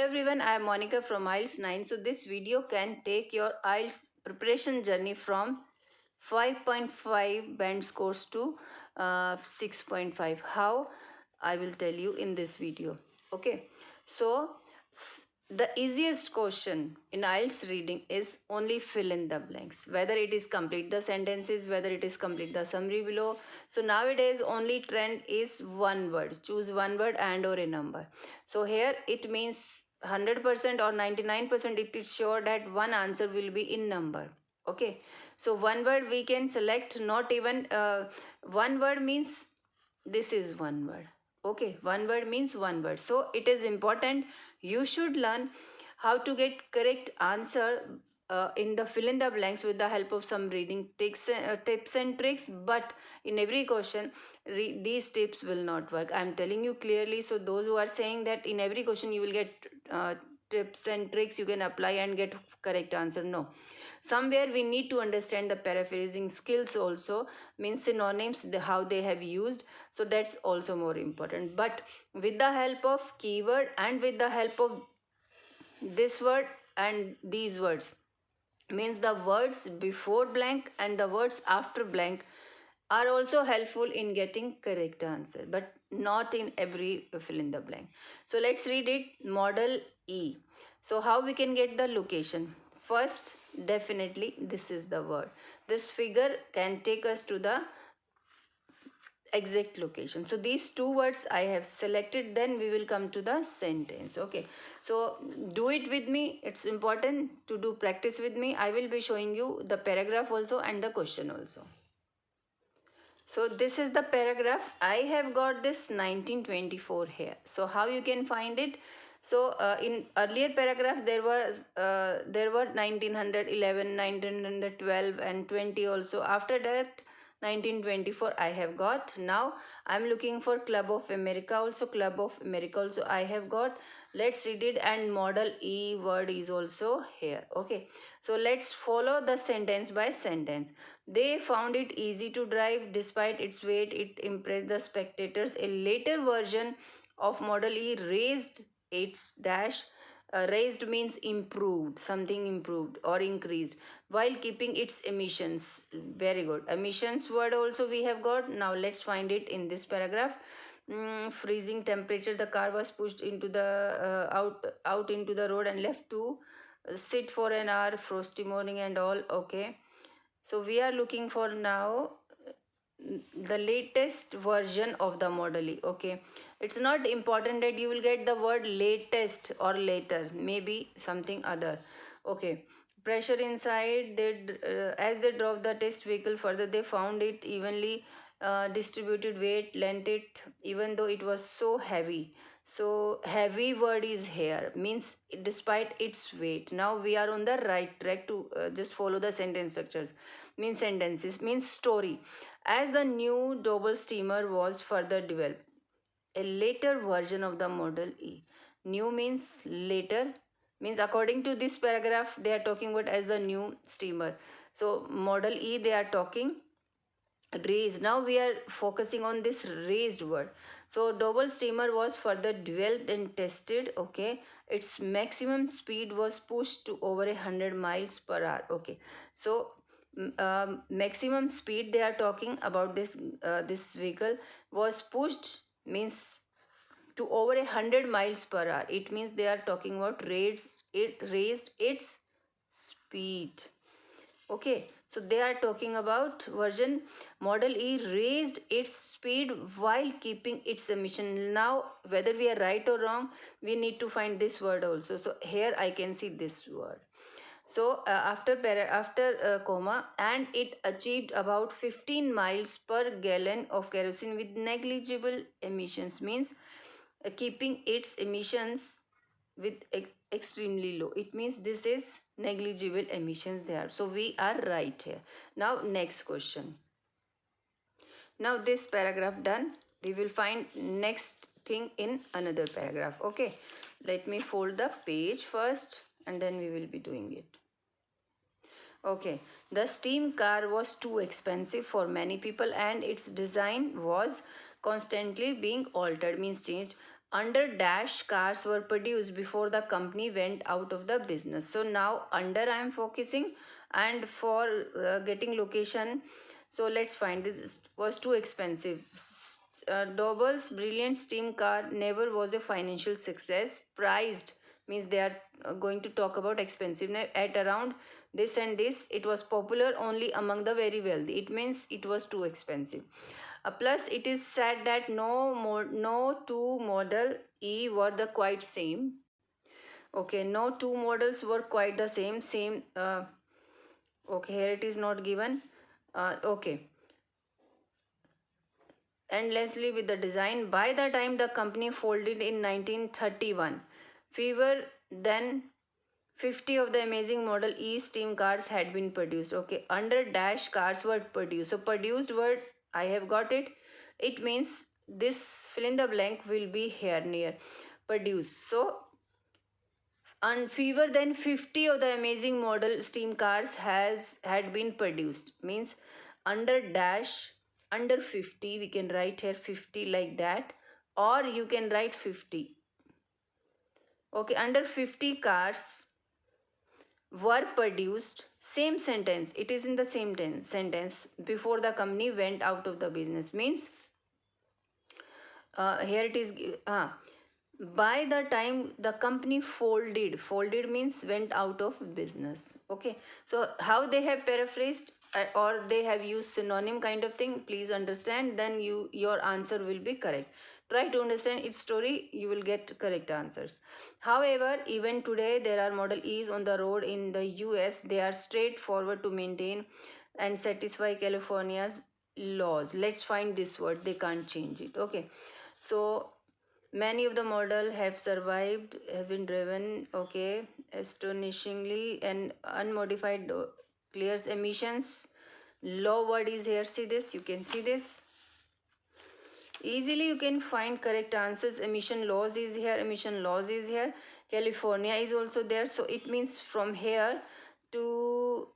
Everyone, I am Monica from IELTS 9. So this video can take your IELTS preparation journey from 5.5 band scores to 6.5. How? I will tell you in this video. Okay. So the easiest question in IELTS reading is only fill in the blanks. Whether it is complete the sentences, whether it is complete the summary below. So nowadays only trend is one word. Choose one word and or a number. So here it means 100% or 99% it is sure that one answer will be in number. Okay, so one word we can select, not even one word means this is one word. Okay, one word means one word. So it is important you should learn how to get correct answer in the fill in the blanks with the help of some reading tips and tricks. But in every question these tips will not work, I am telling you clearly. So those who are saying that in every question you will get tips and tricks you can apply and get correct answer, no. Somewhere we need to understand the paraphrasing skills also, means synonyms, how they have used. So that's also more important. But with the help of keyword and with the help of this word and these words, means the words before blank and the words after blank are also helpful in getting correct answer, but not in every fill in the blank. So let's read it. Model E. So how we can get the location? First, definitely this is the word. This figure can take us to the exact location. So these two words I have selected, then we will come to the sentence. Okay, so do it with me. It's important to do practice with me. I will be showing you the paragraph also and the question also. So this is the paragraph. I have got this 1924 here. So how you can find it? So in earlier paragraph there were 1911, 1912 and 20 also. After that 1924 I have got. Now I am looking for Club of America also. Club of America also I have got. Let's read it. And model E word is also here. Okay, so let's follow the sentence by sentence. They found it easy to drive despite its weight. It impressed the spectators. A later version of model E raised its dash. Raised means improved, something improved or increased, while keeping its emissions. Very good. Emissions word also we have got. Now let's find it in this paragraph. Freezing temperature. The car was pushed into the out into the road and left to sit for an hour. Frosty morning and all. Okay, so we are looking for now the latest version of the model E. Okay, it's not important that you will get the word latest or later, maybe something other. Okay, pressure inside. They as they drove the test vehicle further, they found it evenly distributed. Weight lent it even though it was so heavy. So heavy word is here, means despite its weight. Now we are on the right track to just follow the sentence structures. Means sentences, means story. As the new double steamer was further developed, a later version of the model E. New means later, means according to this paragraph they are talking about as the new steamer. So model E they are talking raised. Now we are focusing on this raised word. So double steamer was further developed and tested. Okay, its maximum speed was pushed to over 100 miles per hour. Okay, so maximum speed they are talking about this vehicle was pushed, means to over 100 miles per hour. It means they are talking about raised its speed. Okay, so they are talking about version model E raised its speed while keeping its emission. Now whether we are right or wrong, we need to find this word also. So here I can see this word. So after comma, and it achieved about 15 miles per gallon of kerosene with negligible emissions, means keeping its emissions with extremely low. It means this is negligible emissions there. So we are right here. Now next question. Now this paragraph done. We will find next thing in another paragraph. Okay, let me fold the page first and then we will be doing it. Okay, the steam car was too expensive for many people and its design was constantly being altered, means changed. under dash cars were produced before the company went out of the business. So now under I am focusing, and for getting location, so let's find this was too expensive. Doble's brilliant steam car never was a financial success. Priced means they are going to talk about expensiveness at around this and this. It was popular only among the very wealthy. It means it was too expensive. Plus, it is said that no two model E were the quite same. Okay, no two models were quite the same. Okay, here it is not given. Okay, endlessly with the design. By the time the company folded in 1931, fewer than 50 of the amazing Model E steam cars had been produced. Okay, under dash cars were produced. So produced word, I have got it. It means this fill in the blank will be here near produced. So and fewer than 50 of the amazing model steam cars had been produced, means under dash under 50 we can write here 50 like that, or you can write 50. Okay, under 50 cars were produced, same sentence, it is in the same sentence, before the company went out of the business, means here it is by the time the company folded means went out of business. Okay, so how they have paraphrased or they have used synonym kind of thing, please understand, then your answer will be correct. Try to understand its story, you will get correct answers. However, even today there are Model E's on the road in the US. They are straightforward to maintain and satisfy California's laws. Let's find this word, they can't change it. Okay, so many of the model have survived, have been driven, okay, astonishingly and unmodified, clears emissions. Law word is here, see this, you can see this. Easily you can find correct answers. Emission laws is here, emission laws is here. California is also there. So it means from here to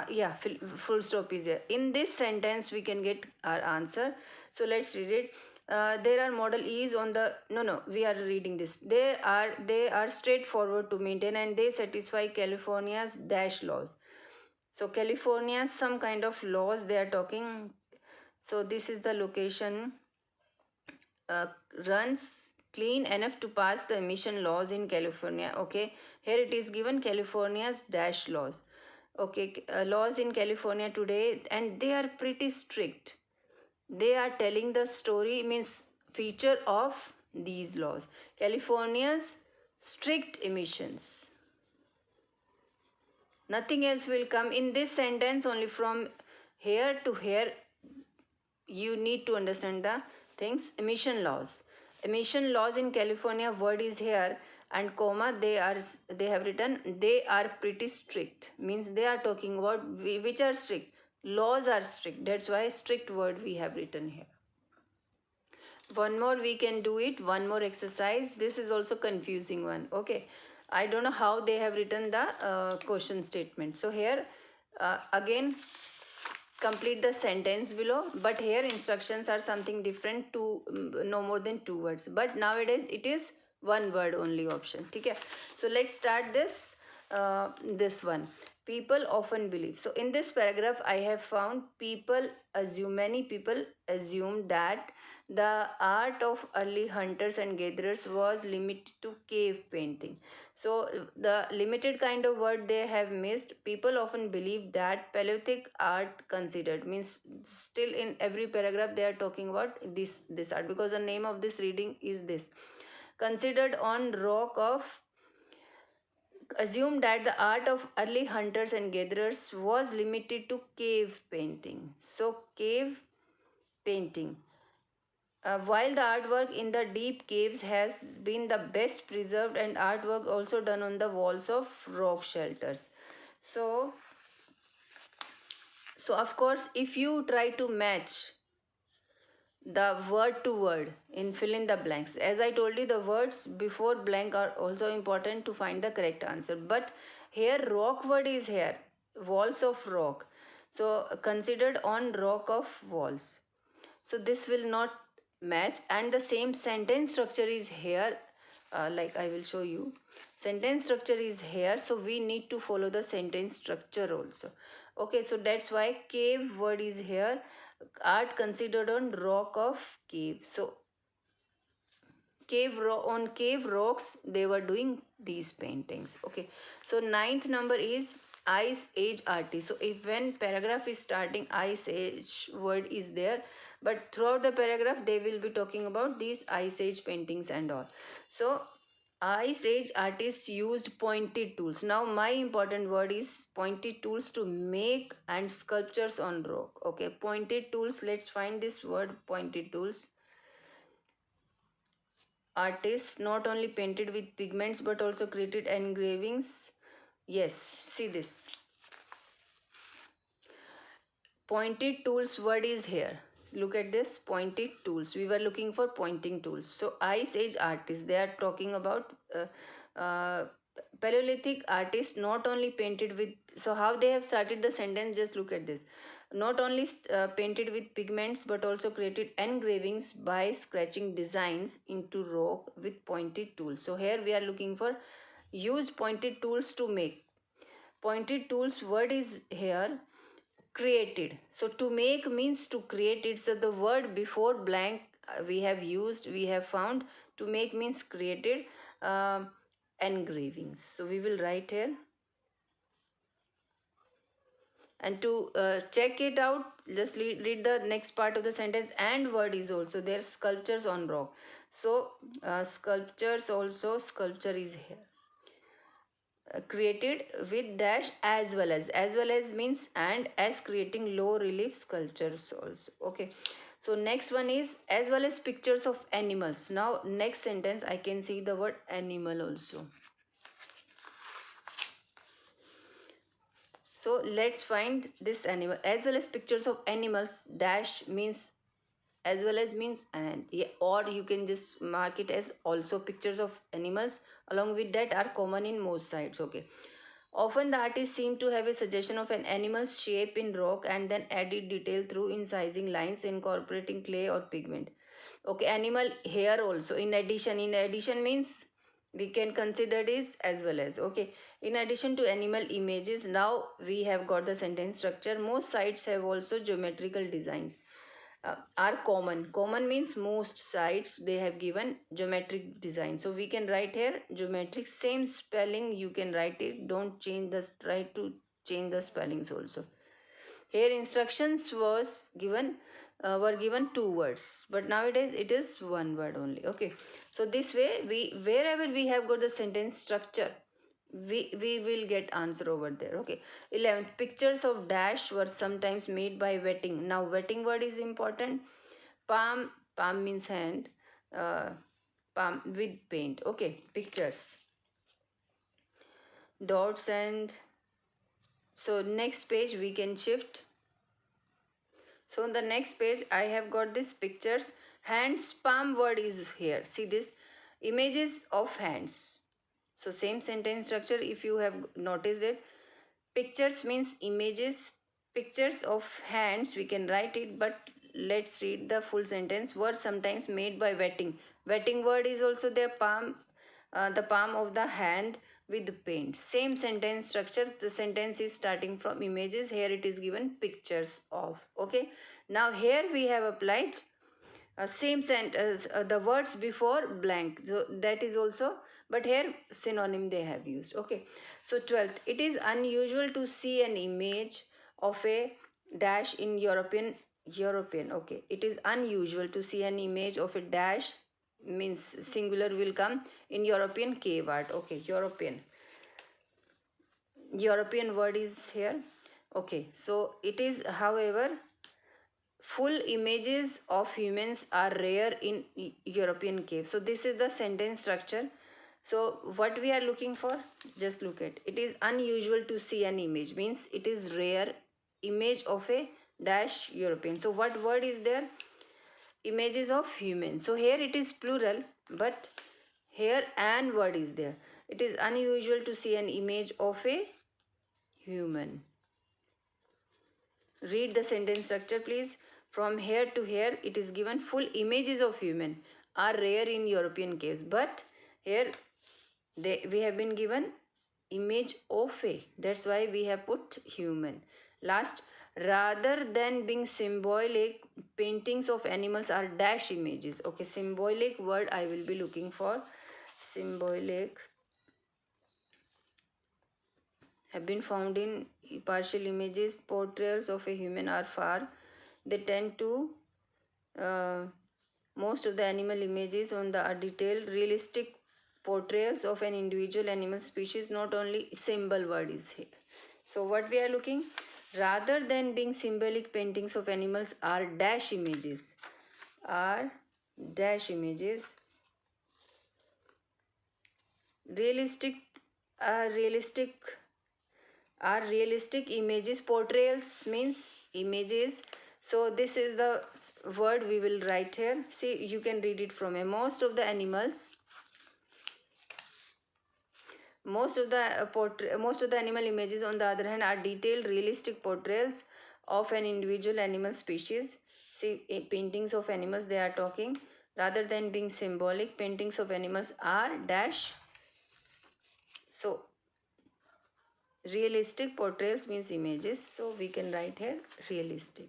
yeah, full stop is there. In this sentence we can get our answer. So let's read it. There are Model E's on the no we are reading this. They are straightforward to maintain and they satisfy California's dash laws. So California's some kind of laws they are talking. So this is the location. Runs clean enough to pass the emission laws in California. Okay, here it is given California's dash laws. Okay, laws in California today, and they are pretty strict. They are telling the story, means feature of these laws. California's strict emissions. Nothing else will come in this sentence, only from here to here you need to understand the things. Emission laws in California word is here, and comma they have written they are pretty strict, means they are talking about which are strict. Laws are strict, that's why strict word we have written here. One more we can do it, one more exercise. This is also confusing one. Okay, I don't know how they have written the question statement. So here again complete the sentence below, but here instructions are something different, to no more than 2 words, but nowadays it is 1 word only option. Okay, so let's start this one. People often believe. So in this paragraph I have found many people assume that the art of early hunters and gatherers was limited to cave painting. So the limited kind of word they have missed. People often believe that Paleolithic art considered, means still in every paragraph they are talking about this art, because the name of this reading is this. Considered on rock of assumed that the art of early hunters and gatherers was limited to cave painting. So cave painting. While the artwork in the deep caves has been the best preserved, and artwork also done on the walls of rock shelters. So of course if you try to match the word to word in fill in the blanks, as I told you the words before blank are also important to find the correct answer, but here rock word is here, walls of rock. So considered on rock of walls. So this will not match, and the same sentence structure is here. Like I will show you, sentence structure is here, so we need to follow the sentence structure also. Okay, so that's why cave word is here. Art considered on rock of cave. So on cave rocks they were doing these paintings. Okay, so ninth number is ice age artist. So if when paragraph is starting, ice age word is there, but throughout the paragraph they will be talking about these ice age paintings and all. So ice age artists used pointed tools. Now my important word is pointed tools to make and sculptures on rock. Okay, pointed tools, let's find this word pointed tools. Artists not only painted with pigments but also created engravings. Yes, see this. Pointed tools word is here. Look at this, pointed tools. We were looking for pointing tools. So Ice Age artists, they are talking about Paleolithic artists not only painted with, so how they have started the sentence, just look at this. Not only painted with pigments but also created engravings by scratching designs into rock with pointed tools. So here we are looking for used pointed tools to make. Pointed tools word is here. Created, so to make means to create. It's the word before blank we have used, we have found. To make means created. Engravings, so we will write here. And to check it out, just read the next part of the sentence. And word is also there, sculptures on rock. So sculptures also, sculpture is here. Created with dash as well as means and as creating low relief sculptures also. Okay, so next one is as well as pictures of animals. Now next sentence I can see the word animal also. So let's find this animal. As well as pictures of animals, dash means as well as means and, yeah, or you can just mark it as also pictures of animals along with that are common in most sites. Okay, often the artist seemed to have a suggestion of an animal's shape in rock and then added detail through incising lines incorporating clay or pigment. Okay, animal here also. In addition means we can consider this as well as. Okay, in addition to animal images, now we have got the sentence structure. Most sites have also geometrical designs. Are common. Common means most sites they have given geometric design. So we can write here geometric, same spelling you can write it. Don't change the, try to change the spellings also. Here instructions was given, were given two words, but nowadays it is one word only. Okay, so this way we, wherever we have got the sentence structure, we will get answer over there. Okay, 11th, pictures of dash were sometimes made by wetting. Now wetting word is important. Palm means hand. Palm with paint. Okay, pictures, dots, and so next page we can shift. So on the next page I have got this pictures. Hands, palm word is here. See this, images of hands. So same sentence structure if you have noticed it. Pictures means images. Pictures of hands we can write it, but let's read the full sentence. Were sometimes made by wetting. Wetting word is also there. Palm, the palm of the hand with paint. Same sentence structure. The sentence is starting from images. Here it is given pictures of. Okay, now here we have applied same sentence, the words before blank, so that is also, but here synonym they have used. Okay, so 12th, it is unusual to see an image of a dash in European. Okay, it is unusual to see an image of a dash means singular will come in European cave art. Okay, European word is here. Okay, so it is, however, full images of humans are rare in European caves. So this is the sentence structure. So what we are looking for, just look at it. Is unusual to see an image means it is rare image of a dash European. So what word is there? Images of humans. So here it is plural, but here an word is there. It is unusual to see an image of a human. Read the sentence structure please. From here to here it is given full images of human are rare in European caves, but here we have been given image of a, that's why we have put human. Last, rather than being symbolic, paintings of animals are dash images. Okay, symbolic word I will be looking for. Symbolic have been found in partial images. Portrayals of a human are far. They tend to most of the animal images on the are detailed, realistic portrayals of an individual animal species. Not only symbol word is here. So what we are looking, rather than being symbolic, paintings of animals are dash images. Are dash images. Realistic are realistic images. Portrayals means images. So this is the word we will write here. See, you can read it from a. Most of the animals, most of the animal images on the other hand are detailed, realistic portrayals of an individual animal species. See, paintings of animals they are talking. Rather than being symbolic, paintings of animals are dash. So realistic portrayals means images, so we can write here realistic.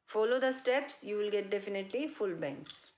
Follow the steps, you will get definitely full banks.